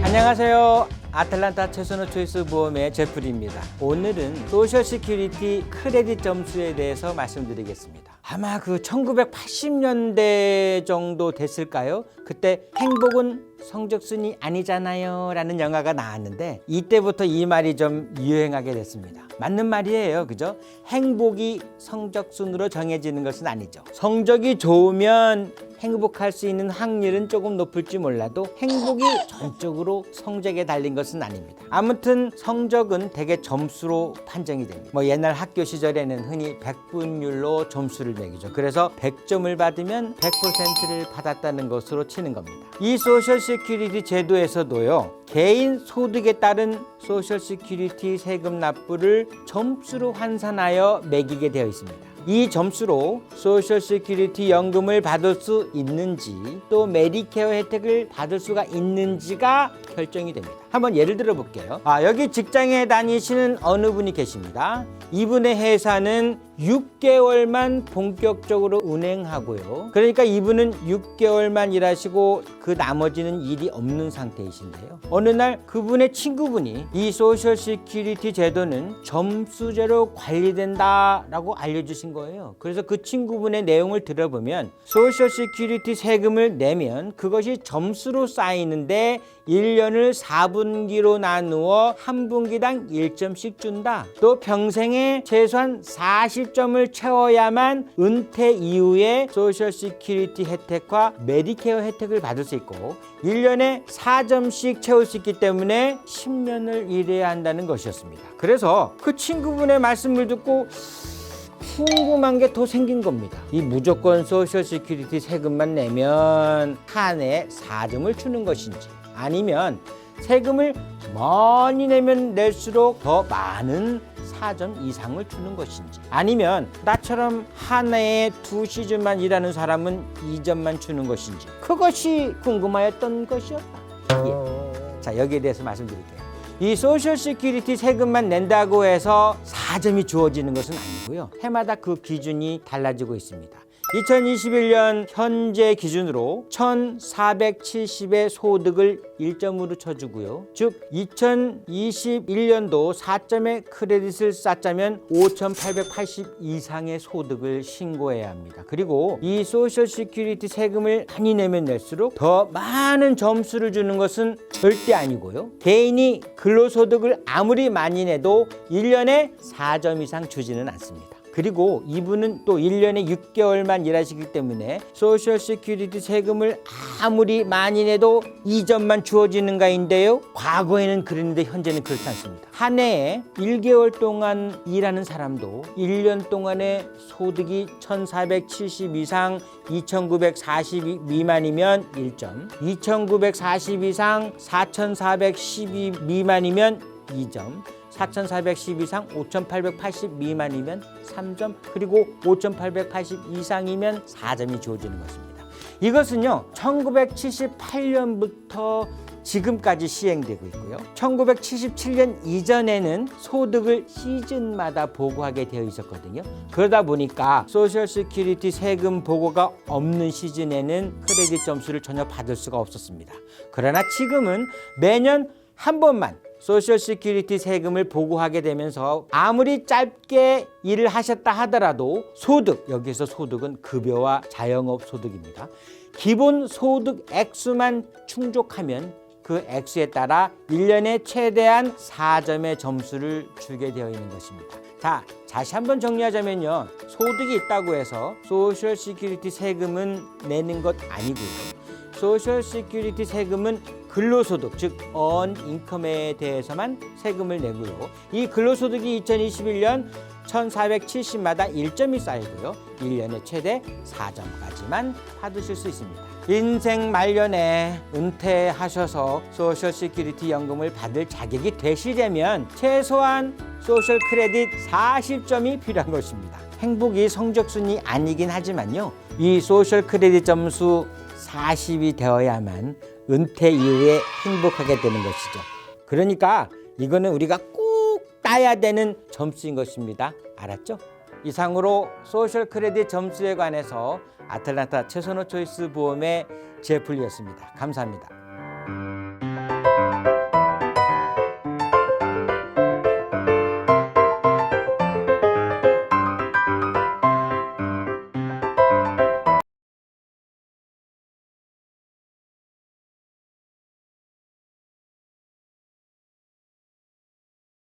안녕하세요. 아틀란타 최선호 초이스 보험의 제프리입니다. 오늘은 소셜 시큐리티 크레딧 점수에 대해서 말씀드리겠습니다. 아마 그 1980년대 정도 됐을까요? 그때 행복은 성적순이 아니잖아요 라는 영화가 나왔는데 이때부터 이 말이 좀 유행하게 됐습니다. 맞는 말이에요. 그죠? 행복이 성적순으로 정해지는 것은 아니죠. 성적이 좋으면 행복할 수 있는 확률은 조금 높을지 몰라도 행복이 전적으로 성적에 달린 것은 아닙니다. 아무튼 성적은 대개 점수로 판정이 됩니다. 옛날 학교 시절에는 흔히 백분율로 점수를 매기죠. 그래서 100점을 받으면 100%를 받았다는 것으로 치는 겁니다. 이 소셜 시큐리티 제도에서도요, 개인 소득에 따른 소셜 시큐리티 세금 납부를 점수로 환산하여 매기게 되어 있습니다. 이 점수로 소셜 시큐리티 연금을 받을 수 있는지 또 메디케어 혜택을 받을 수가 있는지가 결정이 됩니다. 한번 예를 들어 볼게요. 여기 직장에 다니시는 어느 분이 계십니다. 이분의 회사는 6개월만 본격적으로 운행하고요. 그러니까 이분은 6개월만 일하시고 그 나머지는 일이 없는 상태이신데요. 어느 날 그분의 친구분이 이 소셜 시큐리티 제도는 점수제로 관리된다라고 알려주신 거예요. 그래서 그 친구분의 내용을 들어보면 소셜 시큐리티 세금을 내면 그것이 점수로 쌓이는데 1년을 4분기로 나누어 한 분기당 1점씩 준다. 또 평생에 최소한 40점을 채워야만 은퇴 이후에 소셜 시큐리티 혜택과 메디케어 혜택을 받을 수 있고 1년에 4점씩 채울 수 있기 때문에 10년을 일해야 한다는 것이었습니다. 그래서 그 친구분의 말씀을 듣고 궁금한 게 더 생긴 겁니다. 이 무조건 소셜 시큐리티 세금만 내면 한 해에 4점을 주는 것인지 아니면 세금을 많이 내면 낼수록 더 많은 4점 이상을 주는 것인지 아니면 나처럼 한 해에 2시즌만 일하는 사람은 2점만 주는 것인지 그것이 궁금하였던 것이었다. 자, 여기에 대해서 말씀드릴게요. 이 소셜 시큐리티 세금만 낸다고 해서 4점이 주어지는 것은 아니고요. 해마다 그 기준이 달라지고 있습니다. 2021년 현재 기준으로 1,470의 소득을 1점으로 쳐주고요. 즉 2021년도 4점의 크레딧을 쌓자면 5,880 이상의 소득을 신고해야 합니다. 그리고 이 소셜 시큐리티 세금을 많이 내면 낼수록 더 많은 점수를 주는 것은 절대 아니고요. 개인이 근로소득을 아무리 많이 내도 1년에 4점 이상 주지는 않습니다. 그리고 이분은 또 1년에 6개월만 일하시기 때문에 소셜 시큐리티 세금을 아무리 많이 내도 2점만 주어지는가인데요. 과거에는 그랬는데 현재는 그렇지 않습니다. 한 해에 1개월 동안 일하는 사람도 1년 동안의 소득이 1,470 이상 2,940 미만이면 1점, 2,940 이상 4,412 미만이면 2점, 4,410 이상 5,880 미만이면 3점, 그리고 5,880 이상이면 4점이 주어지는 것입니다. 이것은요 1978년부터 지금까지 시행되고 있고요. 1977년 이전에는 소득을 시즌마다 보고하게 되어 있었거든요. 그러다 보니까 소셜 시큐리티 세금 보고가 없는 시즌에는 크레딧 점수를 전혀 받을 수가 없었습니다. 그러나 지금은 매년 한 번만 소셜 시큐리티 세금을 보고하게 되면서 아무리 짧게 일을 하셨다 하더라도 소득, 여기서 소득은 급여와 자영업 소득입니다. 기본 소득 액수만 충족하면 그 액수에 따라 1년에 최대한 4점의 점수를 주게 되어 있는 것입니다. 자, 다시 한번 정리하자면요. 소득이 있다고 해서 소셜 시큐리티 세금은 내는 것 아니고요. 소셜 시큐리티 세금은 근로소득, 즉 언인컴에 대해서만 세금을 내고요. 이 근로소득이 2021년 1,470마다 1점이 쌓이고요. 1년에 최대 4점까지만 받으실 수 있습니다. 인생 말년에 은퇴하셔서 소셜 시큐리티 연금을 받을 자격이 되시려면 최소한 소셜 크레딧 40점이 필요한 것입니다. 행복이 성적순이 아니긴 하지만요. 이 소셜 크레딧 점수 40이 되어야만 은퇴 이후에 행복하게 되는 것이죠. 그러니까 이거는 우리가 꼭 따야 되는 점수인 것입니다. 알았죠? 이상으로 소셜 크레딧 점수에 관해서 아틀란타 최선호 초이스 보험의 제풀이었습니다. 감사합니다.